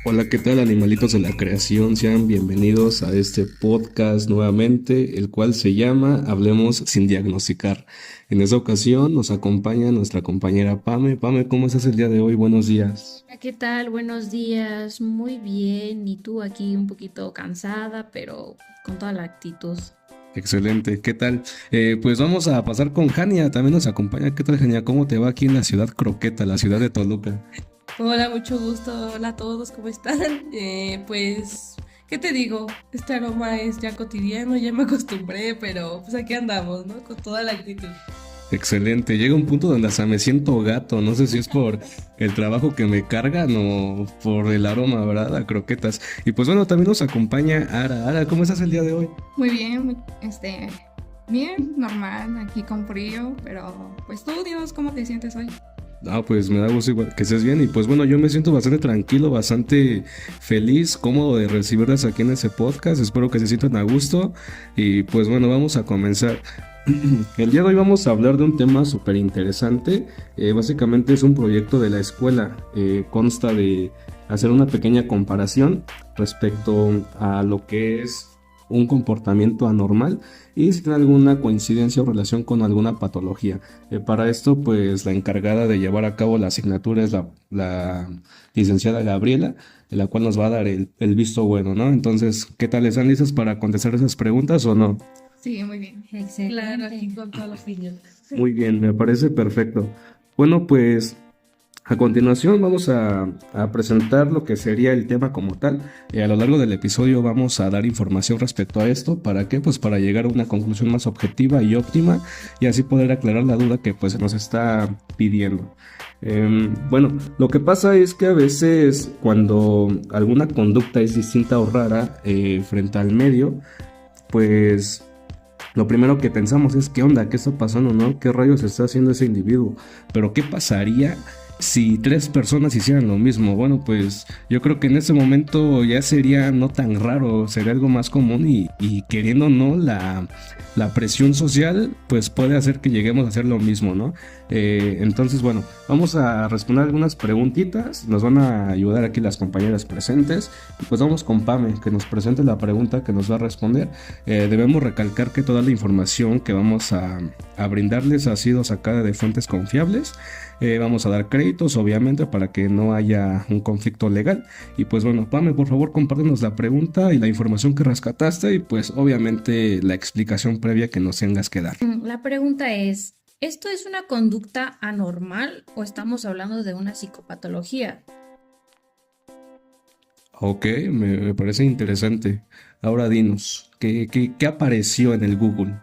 Hola, ¿qué tal, animalitos de la creación? Sean bienvenidos a este podcast nuevamente, el cual se llama Hablemos sin diagnosticar. En esta ocasión nos acompaña nuestra compañera Pame. Pame, ¿cómo estás el día de hoy? Buenos días. Hola, ¿qué tal? Buenos días. Muy bien. Y tú aquí un poquito cansada, pero con toda la actitud. Excelente, ¿qué tal? Pues vamos a pasar con Jania, también nos acompaña. ¿Qué tal, Jania? ¿Cómo te va aquí en la ciudad croqueta, la ciudad de Toluca? Hola, mucho gusto. Hola a todos, ¿cómo están? Pues, ¿qué te digo? Este aroma es ya cotidiano, ya me acostumbré, pero pues aquí andamos, ¿no? Con toda la actitud. Excelente, llega un punto donde hasta me siento gato, no sé si es por el trabajo que me cargan o por el aroma, ¿verdad? A croquetas. Y pues bueno, también nos acompaña Ara. Ara, ¿cómo estás el día de hoy? Muy bien, bien, normal, aquí con frío, pero pues tú dinos cómo te sientes hoy. Ah, pues me da gusto igual que estés bien y pues bueno, yo me siento bastante tranquilo, bastante feliz, cómodo de recibirlas aquí en ese podcast, espero que se sientan a gusto y pues bueno, vamos a comenzar. El día de hoy vamos a hablar de un tema súper interesante, básicamente es un proyecto de la escuela, consta de hacer una pequeña comparación respecto a lo que es un comportamiento anormal y si tiene alguna coincidencia o relación con alguna patología. Para esto, pues la encargada de llevar a cabo la asignatura es la licenciada Gabriela, la cual nos va a dar el visto bueno, ¿no? Entonces, ¿qué tal? ¿Están listos para contestar esas preguntas o no? Sí, muy bien. Claro, aquí Excelente. con toda la opinión. Muy bien, me parece perfecto. Bueno, pues a continuación vamos a presentar lo que sería el tema como tal. A lo largo del episodio vamos a dar información respecto a esto. ¿Para qué? Pues para llegar a una conclusión más objetiva y óptima y así poder aclarar la duda que pues se nos está pidiendo. Bueno, lo que pasa es que a veces cuando alguna conducta es distinta o rara frente al medio, pues lo primero que pensamos es qué onda, qué está pasando, ¿no? ¿Qué rayos está haciendo ese individuo? Pero ¿qué pasaría si tres personas hicieran lo mismo? Bueno, pues yo creo que en ese momento ya sería no tan raro, sería algo más común y queriendo o no, la presión social pues puede hacer que lleguemos a hacer lo mismo, ¿no? Entonces, bueno, vamos a responder algunas preguntitas, nos van a ayudar aquí las compañeras presentes y pues vamos con Pame, que nos presente la pregunta que nos va a responder. Debemos recalcar que toda la información que vamos a brindarles ha sido sacada de fuentes confiables. Vamos a dar créditos, obviamente, para que no haya un conflicto legal. Y pues bueno, Pame, por favor, compártenos la pregunta y la información que rescataste y pues obviamente la explicación previa que nos tengas que dar. La pregunta es, ¿esto es una conducta anormal o estamos hablando de una psicopatología? Ok, me parece interesante. Ahora dinos, ¿qué apareció en el Google?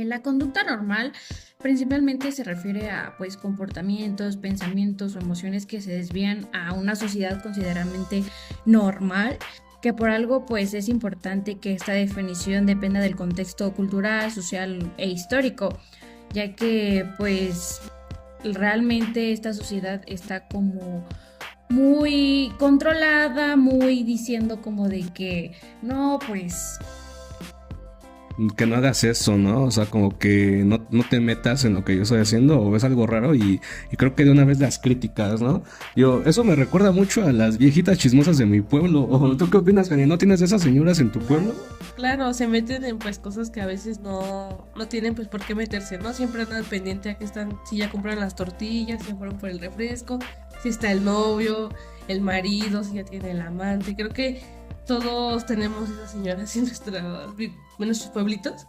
La conducta normal principalmente se refiere a pues comportamientos, pensamientos o emociones que se desvían a una sociedad considerablemente normal, que por algo pues es importante que esta definición dependa del contexto cultural, social e histórico, ya que pues realmente esta sociedad está como muy controlada, muy diciendo como de que no, pues Que no hagas eso, ¿no? O sea, como que no te metas en lo que yo estoy haciendo o ves algo raro y creo que de una vez las críticas, ¿no? Eso me recuerda mucho a las viejitas chismosas de mi pueblo. ¿O tú qué opinas, Jani? ¿No tienes de esas señoras en tu pueblo? Claro, se meten en pues cosas que a veces no tienen pues por qué meterse, ¿no? Siempre andan pendiente a que están, si ya compraron las tortillas, si ya fueron por el refresco, si está el novio, el marido, si ya tiene el amante. Creo que todos tenemos esas señoras en nuestros pueblitos,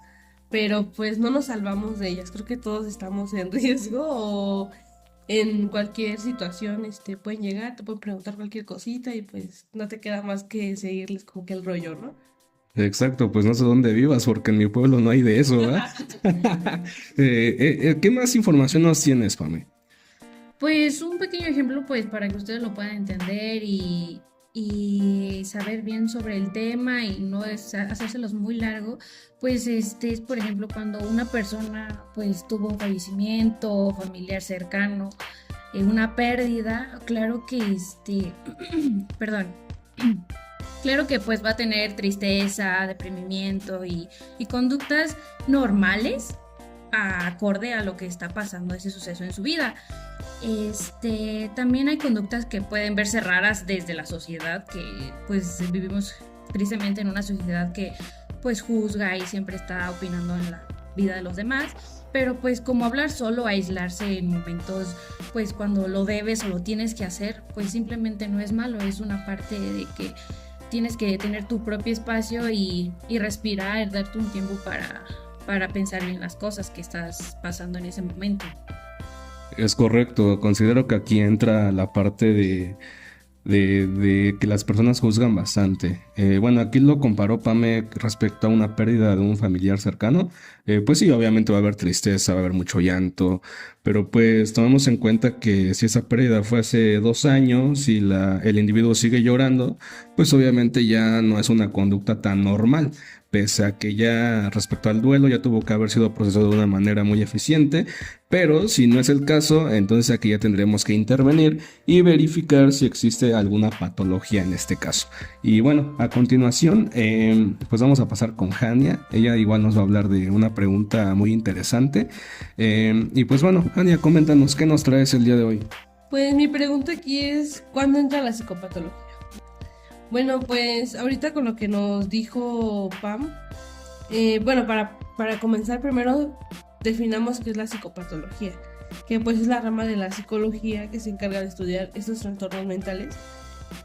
pero pues no nos salvamos de ellas. Creo que todos estamos en riesgo o en cualquier situación, pueden llegar, te pueden preguntar cualquier cosita y pues no te queda más que seguirles como que el rollo, ¿no? Exacto, pues no sé dónde vivas porque en mi pueblo no hay de eso, ¿verdad? ¿Qué más información nos tienes, Pame? pues un pequeño ejemplo, pues para que ustedes lo puedan entender y saber bien sobre el tema y no hacérselos muy largo, pues este es por ejemplo cuando una persona pues tuvo un fallecimiento familiar cercano, una pérdida, claro que perdón, claro que pues va a tener tristeza, deprimimiento y conductas normales acorde a lo que está pasando ese suceso en su vida. También hay conductas que pueden verse raras desde la sociedad, que pues vivimos tristemente en una sociedad que pues juzga y siempre está opinando en la vida de los demás, pero pues como hablar solo, aislarse en momentos pues cuando lo debes o lo tienes que hacer, pues simplemente no es malo, es una parte de que tienes que tener tu propio espacio y respirar, darte un tiempo para pensar bien las cosas que estás pasando en ese momento. Es correcto, considero que aquí entra la parte de que las personas juzgan bastante. Bueno, aquí lo comparó Pame respecto a una pérdida de un familiar cercano. Pues sí, obviamente va a haber tristeza, va a haber mucho llanto, pero pues tomemos en cuenta que si esa pérdida fue hace 2 años y el individuo sigue llorando, pues obviamente ya no es una conducta tan normal. Pese a que ya respecto al duelo ya tuvo que haber sido procesado de una manera muy eficiente, pero si no es el caso, entonces aquí ya tendremos que intervenir y verificar si existe alguna patología en este caso. Y bueno, a continuación, pues vamos a pasar con Hania. Ella igual nos va a hablar de una pregunta muy interesante. Y pues bueno, Hania, coméntanos, ¿qué nos traes el día de hoy? Pues mi pregunta aquí es, ¿cuándo entra la psicopatología? Bueno, pues ahorita con lo que nos dijo Pam, bueno, para comenzar primero definamos qué es la psicopatología, que pues es la rama de la psicología que se encarga de estudiar estos trastornos mentales,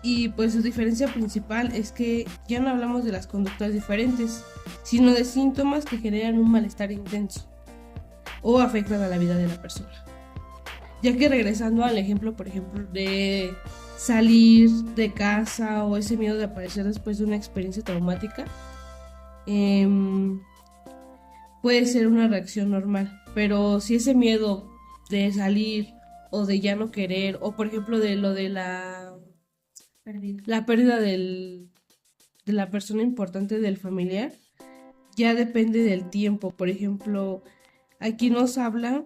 y pues su diferencia principal es que ya no hablamos de las conductas diferentes, sino de síntomas que generan un malestar intenso o afectan a la vida de la persona. Ya que regresando al ejemplo, por ejemplo, de salir de casa o ese miedo de aparecer después de una experiencia traumática, puede ser una reacción normal, pero si ese miedo de salir o de ya no querer, o por ejemplo de lo de la pérdida de la persona importante del familiar, ya depende del tiempo. Por ejemplo, aquí nos habla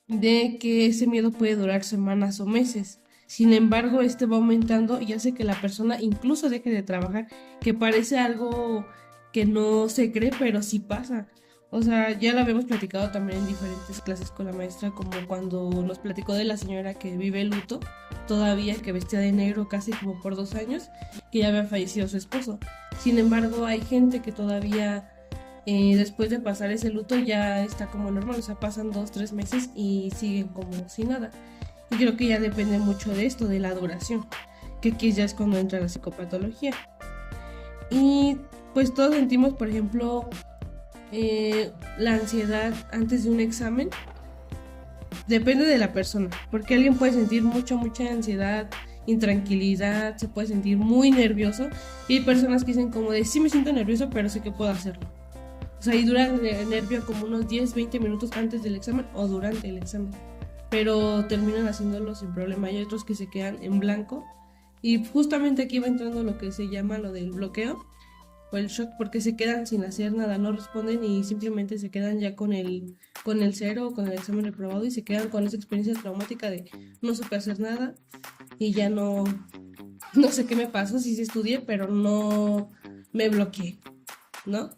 de que ese miedo puede durar semanas o meses. Sin embargo, va aumentando y hace que la persona incluso deje de trabajar, que parece algo que no se cree, pero sí pasa. O sea, ya lo habíamos platicado también en diferentes clases con la maestra, como cuando nos platicó de la señora que vive el luto, todavía, que vestía de negro casi como por 2 años, que ya había fallecido su esposo. Sin embargo, hay gente que todavía, después de pasar ese luto, ya está como normal, o sea, pasan 2-3 meses y siguen como si nada. Y creo que ya depende mucho de esto, de la duración, que aquí ya es cuando entra la psicopatología. Y pues todos sentimos, por ejemplo, la ansiedad antes de un examen. Depende de la persona, porque alguien puede sentir mucha ansiedad, intranquilidad, se puede sentir muy nervioso, y hay personas que dicen como de sí me siento nervioso, pero sé que puedo hacerlo. O sea, y dura el nervio como unos 10-20 minutos antes del examen o durante el examen, pero terminan haciéndolo sin problema. Hay otros que se quedan en blanco, y justamente aquí va entrando lo que se llama lo del bloqueo o el shock, porque se quedan sin hacer nada, no responden y simplemente se quedan ya con el 0 o con el examen reprobado, y se quedan con esa experiencia traumática de no supe hacer nada y ya no sé qué me pasó, sí estudié, pero no me bloqueé, ¿no?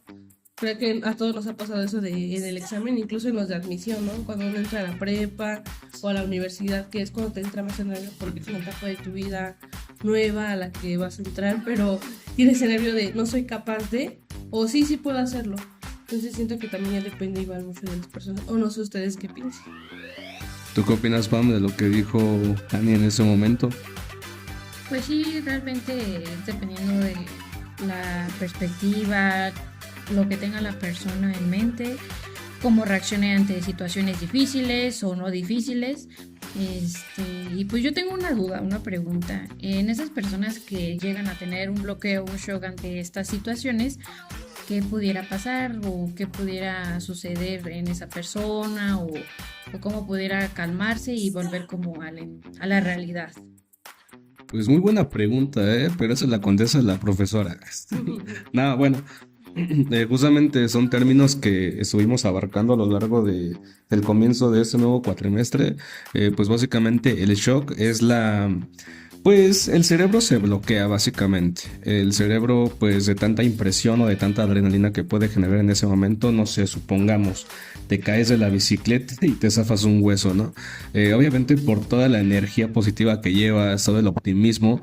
Creo que a todos nos ha pasado eso en el examen, incluso en los de admisión, ¿no? Cuando uno entra a la prepa o a la universidad, que es cuando te entra más el nervio porque es una etapa de tu vida nueva a la que vas a entrar, pero tienes ese nervio de no soy capaz de, o sí puedo hacerlo. Entonces siento que también ya depende igual mucho de las personas, o no sé ustedes qué piensan. ¿Tú qué opinas, Pam, de lo que dijo Ani en ese momento? Pues sí, realmente dependiendo de la perspectiva, lo que tenga la persona en mente, cómo reaccione ante situaciones difíciles o no difíciles. Y pues yo tengo una duda, una pregunta. En esas personas que llegan a tener un bloqueo, un shock ante estas situaciones, ¿qué pudiera pasar o qué pudiera suceder en esa persona o cómo pudiera calmarse y volver como a la realidad? Pues muy buena pregunta, pero esa la contesta la profesora. Nada, bueno. Justamente son términos que estuvimos abarcando a lo largo del comienzo de este nuevo cuatrimestre. Pues básicamente el shock es Pues el cerebro se bloquea básicamente. El cerebro, pues de tanta impresión o de tanta adrenalina que puede generar en ese momento, no sé, supongamos, te caes de la bicicleta y te zafas un hueso, ¿no? Obviamente por toda la energía positiva que llevas, todo el optimismo,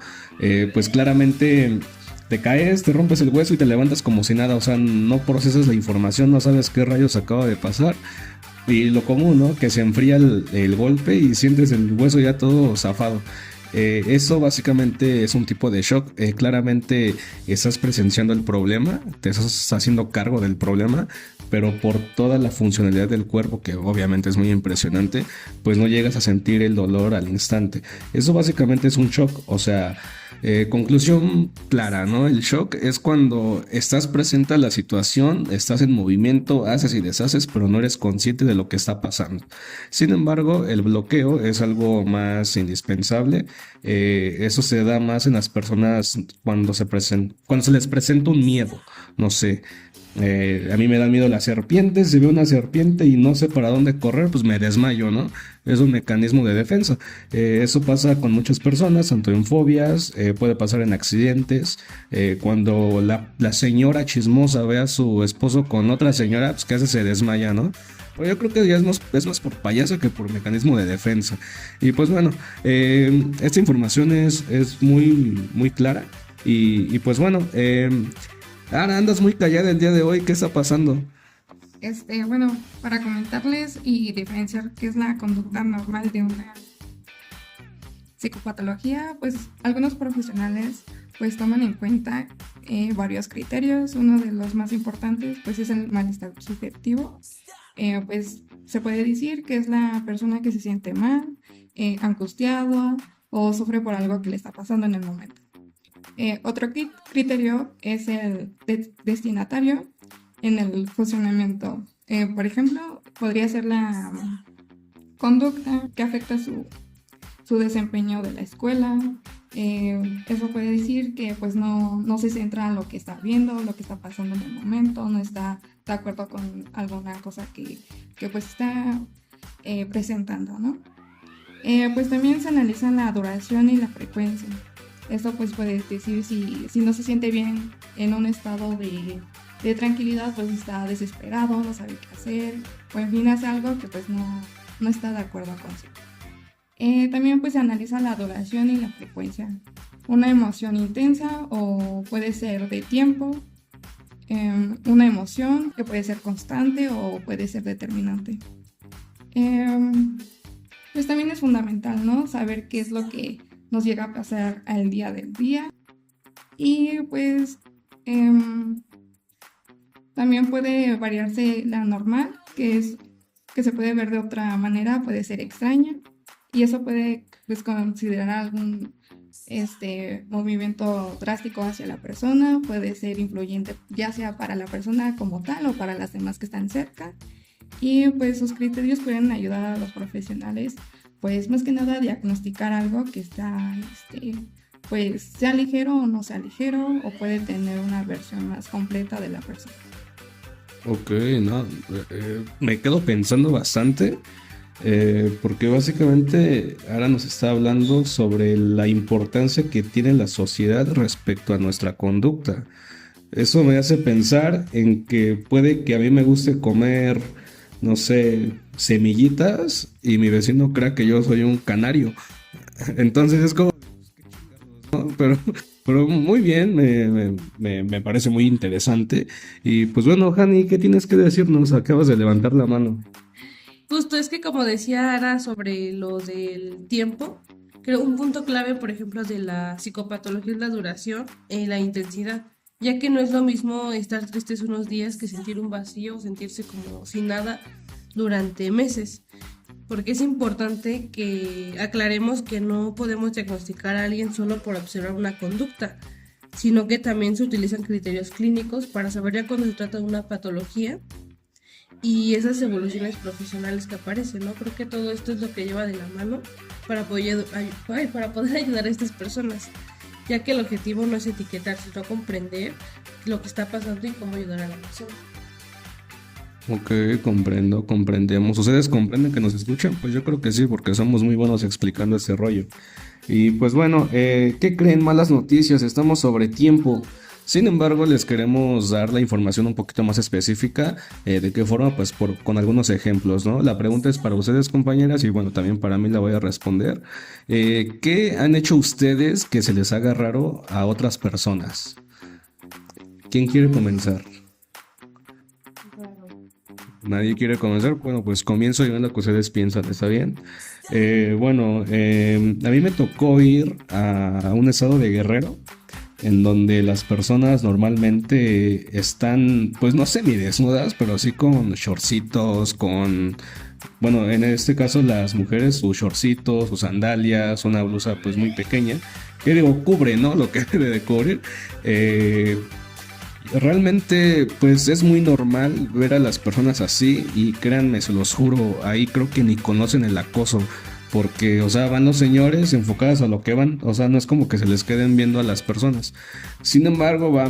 pues claramente te caes, te rompes el hueso y te levantas como si nada, o sea, no procesas la información, no sabes qué rayos acaba de pasar. Y lo común, ¿no? Que se enfría el golpe y sientes el hueso ya todo zafado. Eso básicamente es un tipo de shock. Claramente estás presenciando el problema, te estás haciendo cargo del problema, pero por toda la funcionalidad del cuerpo, que obviamente es muy impresionante, pues no llegas a sentir el dolor al instante. Eso básicamente es un shock, o sea, conclusión clara, ¿no? El shock es cuando estás presente a la situación, estás en movimiento, haces y deshaces, pero no eres consciente de lo que está pasando. Sin embargo, el bloqueo es algo más indispensable. Eso se da más en las personas cuando cuando se les presenta un miedo, no sé. A mí me dan miedo las serpientes. Si veo una serpiente y no sé para dónde correr, pues me desmayo, ¿no? Es un mecanismo de defensa. Eso pasa con muchas personas, tanto en fobias, puede pasar en accidentes. Cuando la señora chismosa ve a su esposo con otra señora, pues casi se desmaya, ¿no? Pero yo creo que ya es más por payaso que por mecanismo de defensa. Y pues bueno, esta información es muy, muy clara. Y pues bueno, Ara, andas muy callada el día de hoy, ¿qué está pasando? Bueno, para comentarles y diferenciar qué es la conducta normal de una psicopatología, pues algunos profesionales pues toman en cuenta varios criterios. Uno de los más importantes pues es el malestar subjetivo. Pues se puede decir que es la persona que se siente mal, angustiado o sufre por algo que le está pasando en el momento. Otro criterio es el destinatario en el funcionamiento. Por ejemplo, podría ser la conducta que afecta su desempeño de la escuela. Eso puede decir que pues no se centra en lo que está viendo, lo que está pasando en el momento, no está de acuerdo con alguna cosa que pues está presentando, ¿no? Pues también se analiza la duración y la frecuencia. Esto pues puede decir si no se siente bien en un estado de tranquilidad, pues está desesperado, no sabe qué hacer, o en fin hace algo que pues no está de acuerdo consigo. También pues se analiza la duración y la frecuencia. Una emoción intensa o puede ser de tiempo, una emoción que puede ser constante o puede ser determinante. Pues también es fundamental, ¿no? Saber qué es lo que nos llega a pasar al día del día. Y pues también puede variarse la normal, que se puede ver de otra manera, puede ser extraña. Y eso puede pues, considerar algún movimiento drástico hacia la persona, puede ser influyente ya sea para la persona como tal o para las demás que están cerca. Y pues sus criterios pueden ayudar a los profesionales, pues más que nada a diagnosticar algo que está, pues sea ligero o no sea ligero, o puede tener una versión más completa de la persona. Ok, no, me quedo pensando bastante. Porque básicamente ahora nos está hablando sobre la importancia que tiene la sociedad respecto a nuestra conducta. Eso me hace pensar en que puede que a mí me guste comer, no sé, semillitas y mi vecino crea que yo soy un canario. Entonces es como, ¿no? Pero muy bien, me parece muy interesante. Y pues bueno, Hani, ¿qué tienes que decirnos? Acabas de levantar la mano. Justo es que como decía Ara sobre lo del tiempo, creo un punto clave, por ejemplo, de la psicopatología es la duración y la intensidad, ya que no es lo mismo estar tristes unos días que sentir un vacío o sentirse como sin nada durante meses, porque es importante que aclaremos que no podemos diagnosticar a alguien solo por observar una conducta, sino que también se utilizan criterios clínicos para saber ya cuando se trata de una patología y esas evoluciones profesionales que aparecen, ¿no? Creo que todo esto es lo que lleva de la mano para poder ayudar a estas personas, ya que el objetivo no es etiquetar, sino comprender lo que está pasando y cómo ayudar a la persona. Ok, comprendo, comprendemos. ¿Ustedes comprenden que nos escuchan? Pues yo creo que sí, porque somos muy buenos explicando ese rollo. Y pues bueno, ¿qué creen? Malas noticias, estamos sobre tiempo. Sin embargo, les queremos dar la información un poquito más específica. ¿De qué forma? Pues con algunos ejemplos, ¿no? La pregunta es para ustedes, compañeras, y bueno, también para mí la voy a responder. ¿Qué han hecho ustedes que se les haga raro a otras personas? ¿Quién quiere comenzar? ¿Nadie quiere comenzar? Bueno, pues comienzo yo en lo que ustedes piensan, ¿está bien? Bueno, a mí me tocó ir a un estado de Guerrero, en donde las personas normalmente están, pues no semidesnudas, pero sí con shortcitos, bueno, en este caso las mujeres, sus shortcitos, sus sandalias, una blusa pues muy pequeña, que digo, cubre, ¿no? Lo que debe de cubrir. Realmente, pues es muy normal ver a las personas así y créanme, se los juro, ahí creo que ni conocen el acoso, porque, o sea, van los señores enfocados a lo que van, o sea, no es como que se les queden viendo a las personas. Sin embargo,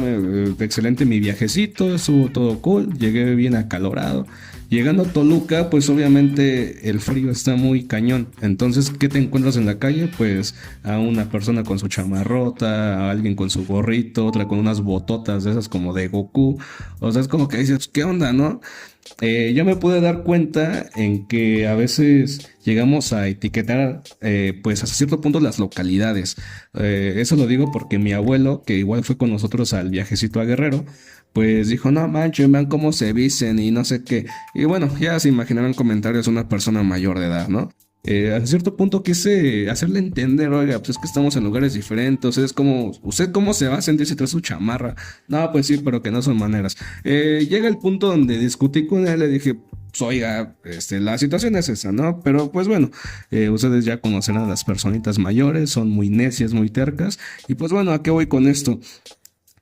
excelente mi viajecito, estuvo todo cool, llegué bien acalorado. Llegando a Toluca, pues obviamente el frío está muy cañón. Entonces, ¿qué te encuentras en la calle? Pues a una persona con su chamarrota, a alguien con su gorrito, otra con unas bototas de esas como de Goku. O sea, es como que dices, ¿qué onda, no? Yo me pude dar cuenta en que a veces llegamos a etiquetar, pues hasta cierto punto las localidades. Eso lo digo porque mi abuelo, que igual fue con nosotros al viajecito a Guerrero, pues dijo, no manches, vean cómo se visten y no sé qué. Y bueno, ya se imaginarán comentarios de una persona mayor de edad, ¿no? A cierto punto quise hacerle entender, oiga, pues es que estamos en lugares diferentes, es como, ¿usted cómo se va a sentir si trae su chamarra? No, pues sí, pero que no son maneras. Llega el punto donde discutí con él, le dije, pues oiga, la situación es esa, ¿no? Pero pues bueno, ustedes ya conocerán a las personitas mayores, son muy necias, muy tercas, y pues bueno, ¿a qué voy con esto?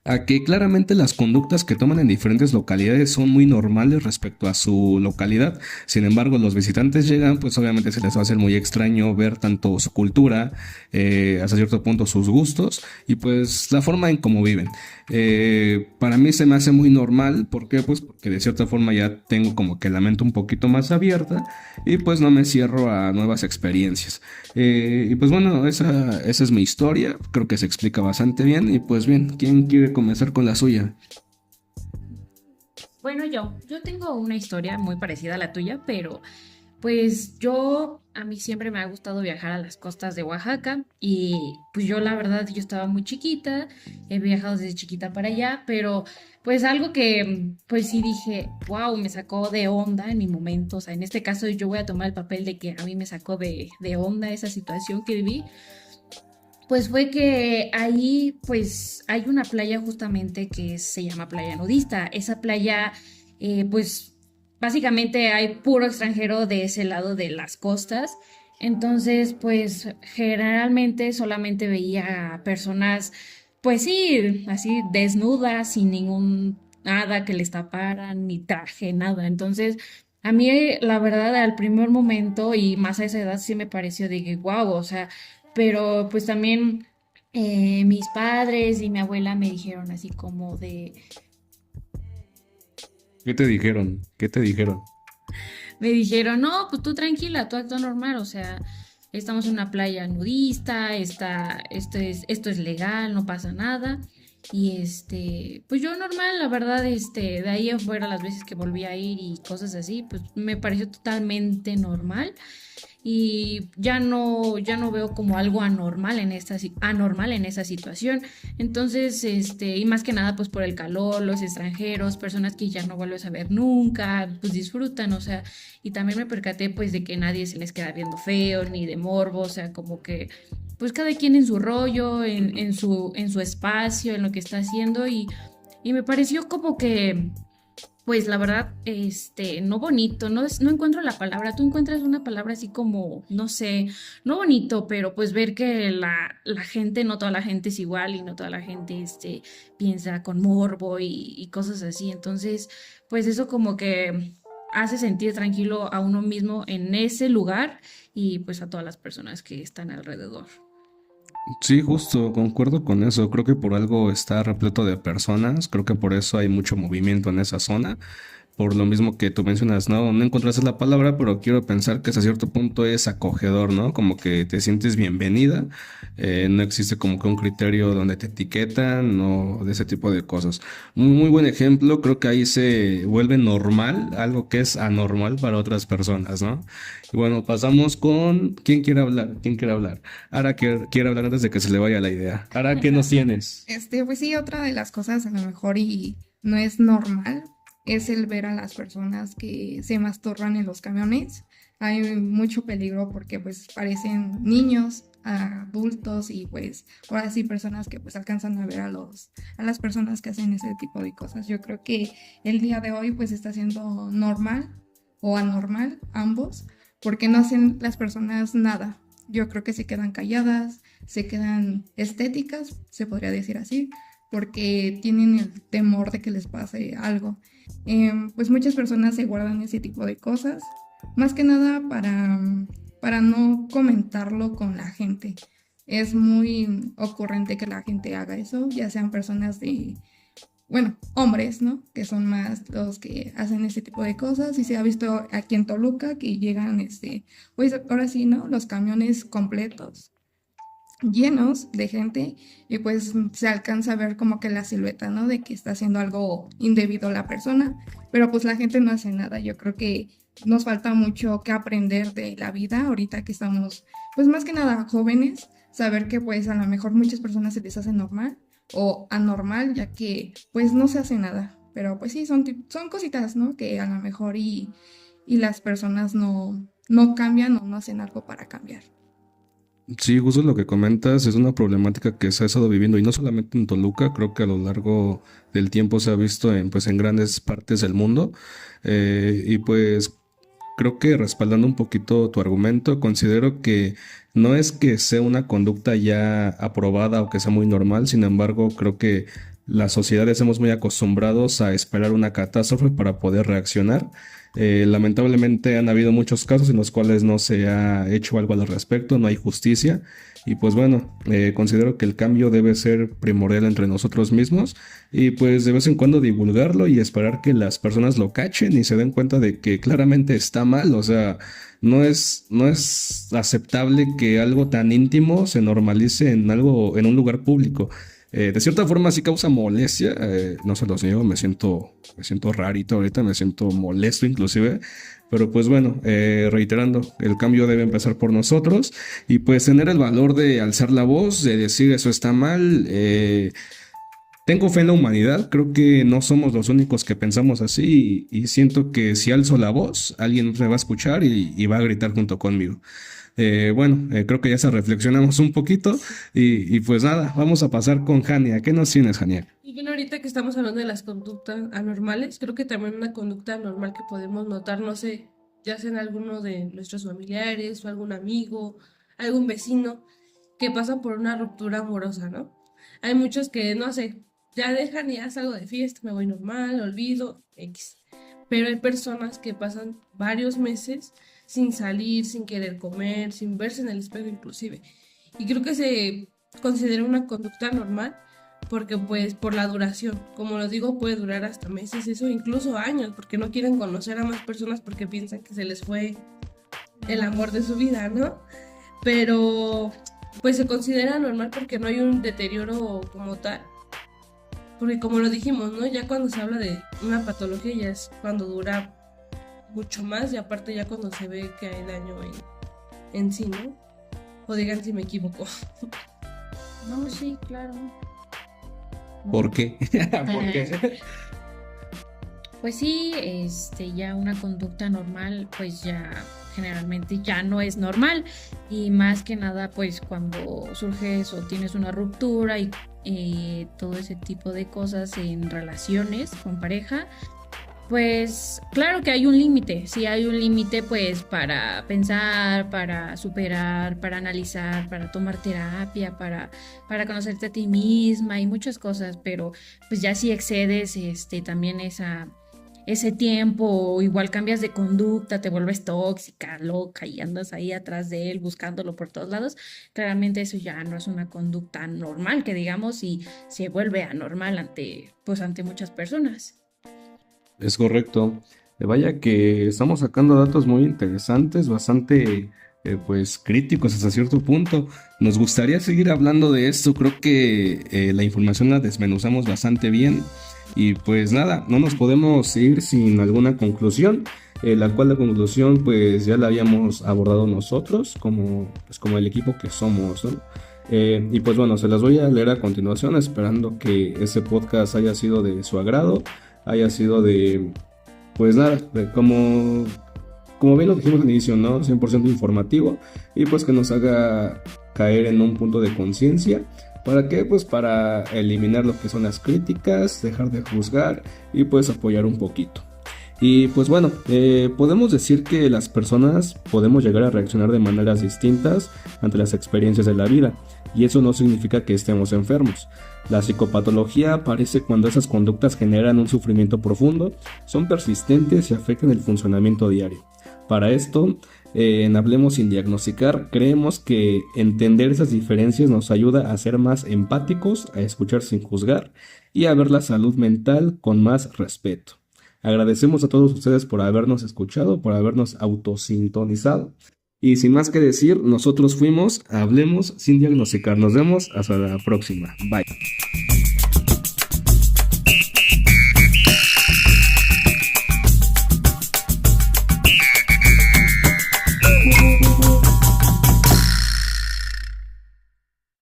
A que claramente las conductas que toman en diferentes localidades son muy normales respecto a su localidad. Sin embargo, los visitantes llegan, pues obviamente se les va a hacer muy extraño ver tanto su cultura, hasta cierto punto sus gustos y pues la forma en cómo viven. Para mí se me hace muy normal, ¿por qué? Pues porque de cierta forma ya tengo como que la mente un poquito más abierta y pues no me cierro a nuevas experiencias. Y pues bueno, esa es mi historia, creo que se explica bastante bien y pues bien, ¿quién quiere comenzar con la suya? Bueno, yo tengo una historia muy parecida a la tuya, pero pues a mí siempre me ha gustado viajar a las costas de Oaxaca y pues yo la verdad, yo estaba muy chiquita, he viajado desde chiquita para allá, pero pues algo que pues sí dije, wow, me sacó de onda en mi momento, o sea, en este caso yo voy a tomar el papel de que a mí me sacó de onda esa situación que viví. Pues fue que ahí, pues, hay una playa justamente que se llama Playa Nudista. Esa playa, pues, básicamente hay puro extranjero de ese lado de las costas. Entonces, pues, generalmente solamente veía a personas, pues sí, así desnudas, sin ningún nada que les taparan, ni traje, nada. Entonces, a mí, la verdad, al primer momento y más a esa edad sí me pareció de que, wow, o sea, pero pues también mis padres y mi abuela me dijeron así como ¿Qué te dijeron? ¿Qué te dijeron? me dijeron, no, pues tú tranquila, tú actúa normal, o sea, estamos en una playa nudista, esto es legal, no pasa nada. Y pues yo normal, la verdad, de ahí afuera las veces que volví a ir y cosas así, pues me pareció totalmente normal. Y ya no veo como algo anormal en esa situación. Entonces, y más que nada, pues por el calor, los extranjeros, personas que ya no vuelves a ver nunca, pues disfrutan, o sea, y también me percaté pues de que nadie se les queda viendo feo, ni de morbo, o sea, como que pues cada quien en su rollo, en su espacio, en lo que está haciendo, y me pareció como que pues la verdad, no bonito, no encuentro la palabra. Tú encuentras una palabra así como, no sé, no bonito, pero pues ver que la gente, no toda la gente es igual y no toda la gente, piensa con morbo y cosas así. Entonces, pues eso como que hace sentir tranquilo a uno mismo en ese lugar y pues a todas las personas que están alrededor. Sí, justo, concuerdo con eso. Creo que por algo está repleto de personas, creo que por eso hay mucho movimiento en esa zona. por lo mismo que tú mencionas, no encontraste la palabra, pero quiero pensar que hasta cierto punto es acogedor, ¿no? Como que te sientes bienvenida, no existe como que un criterio donde te etiquetan o de ese tipo de cosas. Muy buen ejemplo, creo que ahí se vuelve normal algo que es anormal para otras personas, ¿no? Y bueno, pasamos con ¿quién quiere hablar? ¿Quién quiere hablar? Ara quiere hablar antes de que se le vaya la idea. Ara, ¿qué nos tienes? Pues sí, otra de las cosas a lo mejor y no es normal es el ver a las personas que se masturban en los camiones. Hay mucho peligro porque pues parecen niños, adultos y pues ahora sí personas que pues alcanzan a ver a las personas que hacen ese tipo de cosas. Yo creo que el día de hoy pues está siendo normal o anormal ambos porque no hacen las personas nada. Yo creo que se quedan calladas, se quedan estéticas, se podría decir así, porque tienen el temor de que les pase algo. Pues muchas personas se guardan ese tipo de cosas, más que nada para no comentarlo con la gente. Es muy ocurrente que la gente haga eso, ya sean personas bueno, hombres, ¿no? Que son más los que hacen ese tipo de cosas. Y se ha visto aquí en Toluca que llegan, pues ahora sí, ¿no? Los camiones completos llenos de gente y pues se alcanza a ver como que la silueta, ¿no? De que está haciendo algo indebido la persona, pero pues la gente no hace nada. Yo creo que nos falta mucho que aprender de la vida ahorita que estamos, pues más que nada jóvenes, saber que pues a lo mejor muchas personas se les hace normal o anormal, ya que pues no se hace nada, pero pues sí, son cositas, ¿no? Que a lo mejor y las personas no cambian o no hacen algo para cambiar. Sí, justo lo que comentas es una problemática que se ha estado viviendo y no solamente en Toluca, creo que a lo largo del tiempo se ha visto en grandes partes del mundo. Y pues creo que respaldando un poquito tu argumento, considero que no es que sea una conducta ya aprobada o que sea muy normal, sin embargo, creo que las sociedades hemos muy acostumbrados a esperar una catástrofe para poder reaccionar. Lamentablemente han habido muchos casos en los cuales no se ha hecho algo al respecto, no hay justicia y pues bueno, considero que el cambio debe ser primordial entre nosotros mismos y pues de vez en cuando divulgarlo y esperar que las personas lo cachen y se den cuenta de que claramente está mal, o sea, no es aceptable que algo tan íntimo se normalice en un lugar público. De cierta forma sí causa molestia, no se los niego, me siento rarito ahorita, me siento molesto inclusive, pero pues bueno, reiterando, el cambio debe empezar por nosotros y pues tener el valor de alzar la voz, de decir eso está mal. Tengo fe en la humanidad, creo que no somos los únicos que pensamos así y siento que si alzo la voz, alguien me va a escuchar y va a gritar junto conmigo. Creo que ya se reflexionamos un poquito y pues nada, vamos a pasar con Jania. ¿Qué nos tienes, Jania? Y bueno, ahorita que estamos hablando de las conductas anormales, creo que también una conducta anormal que podemos notar, no sé, ya sea en alguno de nuestros familiares o algún amigo, algún vecino, que pasan por una ruptura amorosa, ¿no? Hay muchos que, no sé, ya dejan y ya salgo de fiesta, me voy normal, olvido, X. Pero hay personas que pasan varios meses sin salir, sin querer comer, sin verse en el espejo inclusive. Y creo que se considera una conducta normal porque pues por la duración, como lo digo, puede durar hasta meses, eso incluso años, porque no quieren conocer a más personas porque piensan que se les fue el amor de su vida, ¿no? Pero pues se considera normal porque no hay un deterioro como tal. Porque como lo dijimos, ¿no? Ya cuando se habla de una patología ya es cuando dura mucho más y aparte ya cuando se ve que hay daño en sí, ¿no? O digan si me equivoco. No, sí, claro. ¿Por qué? ¿Por qué? Pues sí, ya una conducta normal, pues ya generalmente ya no es normal. Y más que nada, pues cuando surges o tienes una ruptura y todo ese tipo de cosas en relaciones con pareja, pues claro que hay un límite, sí hay un límite pues para pensar, para superar, para analizar, para tomar terapia, para conocerte a ti misma y muchas cosas, pero pues ya si excedes también ese tiempo, o igual cambias de conducta, te vuelves tóxica, loca y andas ahí atrás de él buscándolo por todos lados, claramente eso ya no es una conducta normal, que digamos, y se vuelve anormal ante muchas personas. Es correcto. Vaya que estamos sacando datos muy interesantes, bastante pues críticos hasta cierto punto. Nos gustaría seguir hablando de esto. Creo que la información la desmenuzamos bastante bien. Y pues nada, no nos podemos ir sin alguna conclusión. La cual la conclusión pues ya la habíamos abordado nosotros como el equipo que somos, ¿no? Y pues bueno, se las voy a leer a continuación, esperando que este podcast haya sido de su agrado, haya sido de, pues nada, como bien lo dijimos al inicio, ¿no? 100% informativo y pues que nos haga caer en un punto de conciencia. ¿Para qué? Pues para eliminar lo que son las críticas, dejar de juzgar y pues apoyar un poquito. Y pues bueno, podemos decir que las personas podemos llegar a reaccionar de maneras distintas ante las experiencias de la vida, y eso no significa que estemos enfermos. La psicopatología aparece cuando esas conductas generan un sufrimiento profundo, son persistentes y afectan el funcionamiento diario. Para esto, en Hablemos sin diagnosticar, creemos que entender esas diferencias nos ayuda a ser más empáticos, a escuchar sin juzgar y a ver la salud mental con más respeto. Agradecemos a todos ustedes por habernos escuchado, por habernos autosintonizado. Y sin más que decir, nosotros fuimos Hablemos sin diagnosticar. Nos vemos hasta la próxima. Bye.